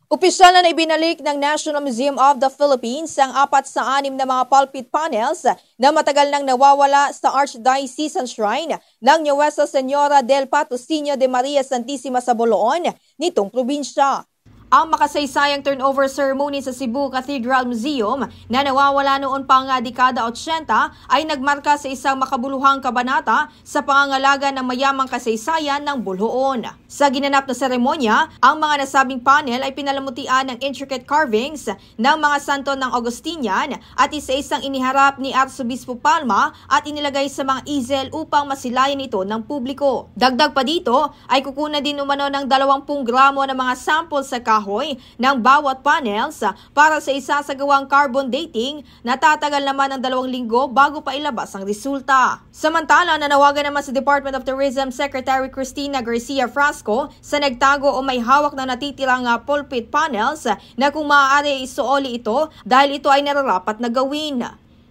Opisyal na ibinalik ng National Museum of the Philippines ang 4 sa 6 na mga pulpit panels na matagal nang nawawala sa Archdiocesan Shrine ng Nuestra Señora del Patrocinio de Maria Santissima sa Boloon nitong probinsya. Ang makasaysayang turnover ceremony sa Cebu Cathedral Museum na nawawala noon pang dekada 80 ay nagmarka sa isang makabuluhang kabanata sa pangangalaga ng mayamang kasaysayan ng Boloon. Sa ginanap na seremonya, ang mga nasabing panel ay pinalamutian ng intricate carvings ng mga santo ng Augustinian at isa-isang iniharap ni Arsobispo Palma at inilagay sa mga easel upang masilayan ito ng publiko. Dagdag pa dito ay kukunan din umano ng 20 gramo ng mga sample sa kahoy ng bawat panels para sa isasagawang carbon dating na tatagal naman ng 2 linggo bago pa ilabas ang resulta. Samantala, nanawagan naman sa Department of Tourism Secretary Cristina Garcia Frasco sa nagtago o may hawak na natitirang pulpit panels na kung maaari isuoli ito dahil ito ay nararapat na gawin.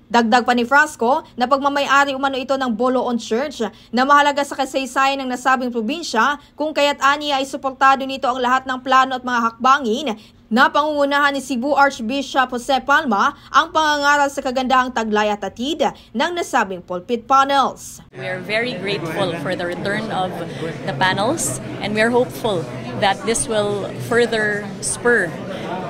Dagdag pa ni Frasco na pagmamayari umano ito ng Boloon Church na mahalaga sa kasaysayan ng nasabing probinsya kung kaya't aniya ay suportado nito ang lahat ng plano at mga hakbangin na pangungunahan ni Cebu Archbishop Jose Palma ang pangangaral sa kagandahang taglay at hatid ng nasabing pulpit panels. We are very grateful for the return of the panels and we are hopeful that this will further spur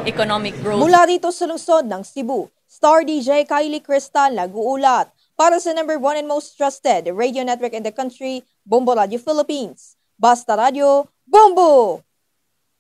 economic growth. Mula rito sa lungsod ng Cebu, Star DJ Kylie Cristal nag-uulat para sa number 1 and most trusted radio network in the country, Bombo Radio Philippines. Basta Radio, Bombo!